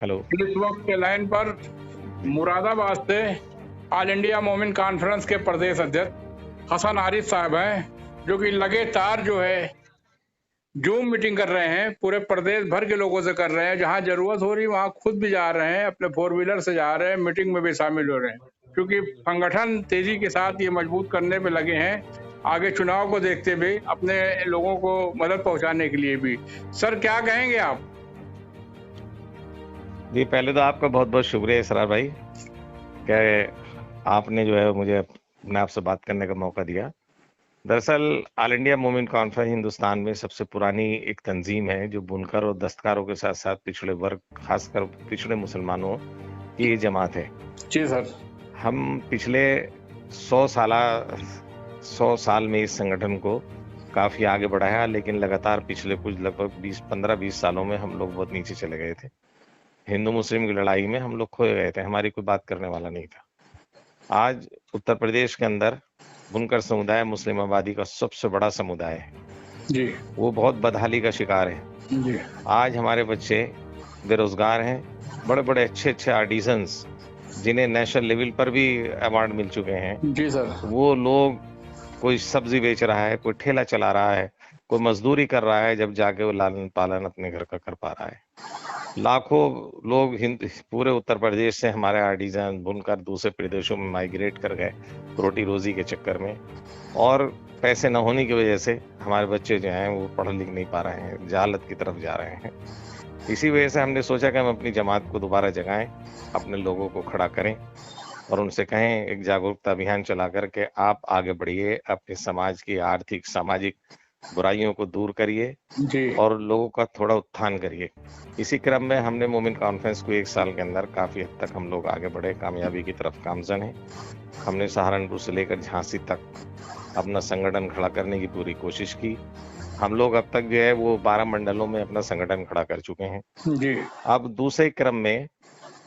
Hello. इस वक्त line पर मुरादाबाद से ऑल इंडिया मोमिन कॉन्फ्रेंस के प्रदेश अध्यक्ष हसन आरिफ साहब हैं, जो कि लगातार जो है जूम मीटिंग कर रहे हैं, पूरे प्रदेश भर के लोगों से कर रहे हैं। जहां जरूरत हो रही वहां खुद भी जा रहे हैं, अपने 4 व्हीलर से जा रहे हैं, मीटिंग में भी शामिल हो रहे हैं, क्योंकि संगठन तेजी के साथ ये मजबूत करने में लगे हैं, आगे चुनाव को देखते हुए अपने लोगों को मदद पहुंचाने के लिए भी। सर, क्या कहेंगे आप? जी, पहले तो आपका बहुत बहुत शुक्रिया इसरार भाई कि आपने जो है मुझे अपने आप से बात करने का मौका दिया। दरअसल ऑल इंडिया मोमिन कॉन्फ्रेंस हिंदुस्तान में सबसे पुरानी एक तंजीम है जो बुनकर और दस्तकारों के साथ साथ पिछड़े वर्ग, खासकर पिछड़े मुसलमानों की ये जमात है। जी सर। हम पिछले 100 साल में इस संगठन को काफी आगे बढ़ाया, लेकिन लगातार पिछले कुछ लगभग 15-20 सालों में हम लोग बहुत नीचे चले गए थे। हिंदू मुस्लिम की लड़ाई में हम लोग खो गए थे, हमारी कोई बात करने वाला नहीं था। आज उत्तर प्रदेश के अंदर बुनकर समुदाय मुस्लिम आबादी का सबसे बड़ा समुदाय है जी। वो बहुत बदहाली का शिकार है जी। आज हमारे बच्चे बेरोजगार हैं, बड़े बड़े अच्छे आर्टिजन्स जिन्हें नेशनल लेवल पर भी अवार्ड मिल चुके हैं। जी सर। वो लोग, कोई सब्जी बेच रहा है, कोई ठेला चला रहा है, कोई मजदूरी कर रहा है, जब जाके वो लालन पालन अपने घर का कर पा रहा है। लाखों लोग पूरे उत्तर प्रदेश से हमारे आर्टिजन बुनकर दूसरे प्रदेशों में माइग्रेट कर गए रोटी रोजी के चक्कर में, और पैसे न होने की वजह से हमारे बच्चे जो हैं वो पढ़ लिख नहीं पा रहे हैं, जहालत की तरफ जा रहे हैं। इसी वजह से हमने सोचा कि हम अपनी जमात को दोबारा जगाएं, अपने लोगों को खड़ा करें और उनसे कहें, एक जागरूकता अभियान चला करके आप आगे बढ़िए, अपने समाज की आर्थिक सामाजिक बुराइयों को दूर करिए जी। और लोगों का थोड़ा उत्थान करिए। इसी क्रम में हमने मोमिन कॉन्फ्रेंस को 1 साल के अंदर काफी हद तक हम लोग आगे बढ़े, कामयाबी की तरफ गामजन है। हमने सहारनपुर से लेकर झांसी तक अपना संगठन खड़ा करने की पूरी कोशिश की। हम लोग अब तक जो है वो 12 मंडलों में अपना संगठन खड़ा कर चुके हैं। जी। अब दूसरे क्रम में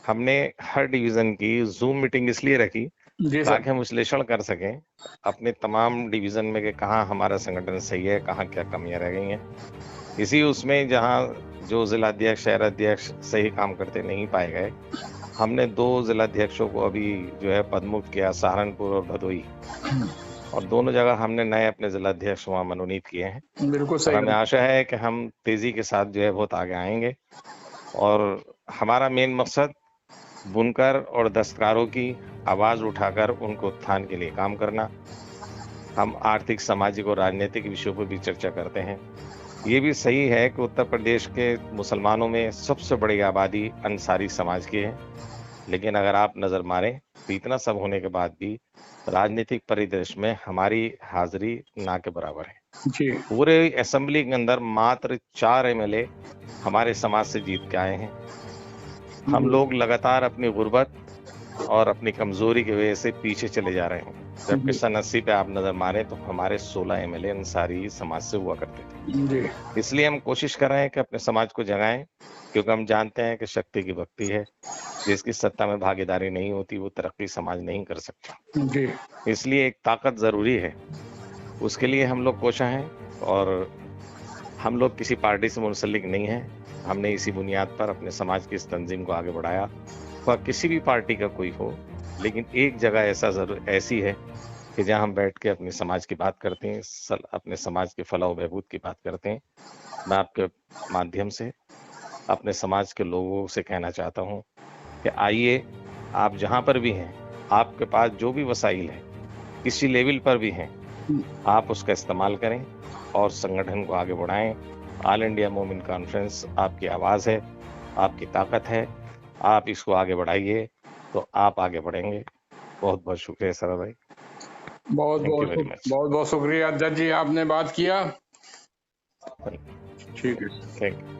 हमने हर डिवीजन की जूम मीटिंग इसलिए रखी जी सर। ताकि हम विश्लेषण कर सकें अपने तमाम डिवीजन में कि कहाँ हमारा संगठन सही है, कहाँ क्या कमियां रह गई हैं। इसी उसमें जहाँ जो जिलाध्यक्ष शहर अध्यक्ष सही काम करते नहीं पाए गए, हमने 2 जिलाध्यक्षों को अभी जो है पदमुक्त किया, सहारनपुर और भदोई, और दोनों जगह हमने नए अपने जिलाध्यक्ष वहाँ मनोनीत किए हैं। बिल्कुल और सही। हमें आशा है कि हम तेजी के साथ जो है बहुत आगे आएंगे, और हमारा मेन मकसद बुनकर और दस्तकारों की आवाज उठाकर उनको उत्थान के लिए काम करना। हम आर्थिक, सामाजिक और राजनीतिक विषयों पर भी चर्चा करते हैं। ये भी सही है कि उत्तर प्रदेश के मुसलमानों में सबसे बड़ी आबादी अंसारी समाज की है, लेकिन अगर आप नजर मारें तो इतना सब होने के बाद भी राजनीतिक परिदृश्य में हमारी हाजिरी ना के बराबर है। जी। पूरे असेंबली के अंदर मात्र 4 एमएलए हमारे समाज से जीत के आए हैं। हम लोग लगातार अपनी गुर्बत और अपनी कमजोरी की वजह से पीछे चले जा रहे हैं, जबकि सन 80 पे आप नजर मारें तो हमारे 16 एमएलए अंसारी समाज से हुआ करते थे। जी। इसलिए हम कोशिश कर रहे हैं कि अपने समाज को जगाएं, क्योंकि हम जानते हैं कि शक्ति की भक्ति है, जिसकी सत्ता में भागीदारी नहीं होती वो तरक्की समाज नहीं कर सकता। जी। इसलिए एक ताकत जरूरी है, उसके लिए हम लोग कोशा हैं, और हम लोग किसी पार्टी से मुंसलिक नहीं है। हमने इसी बुनियाद पर अपने समाज की इस तंजीम को आगे बढ़ाया। वह किसी भी पार्टी का कोई हो, लेकिन एक जगह ऐसी है कि जहां हम बैठ के अपने समाज की बात करते हैं, अपने समाज के फलाह बहबूद की बात करते हैं। मैं आपके माध्यम से अपने समाज के लोगों से कहना चाहता हूं कि आइए, आप जहां पर भी हैं, आपके पास जो भी वसाइल है, किसी लेवल पर भी हैं, आप उसका इस्तेमाल करें और संगठन को आगे बढ़ाएं। ऑल इंडिया मोमिन कॉन्फ्रेंस आपकी आवाज है, आपकी ताकत है, आप इसको आगे बढ़ाइए तो आप आगे बढ़ेंगे। बहुत बहुत शुक्रिया सर भाई। बहुत बहुत शुक्रिया अध्यक्ष जी, आपने बात किया। ठीक है। Thank you.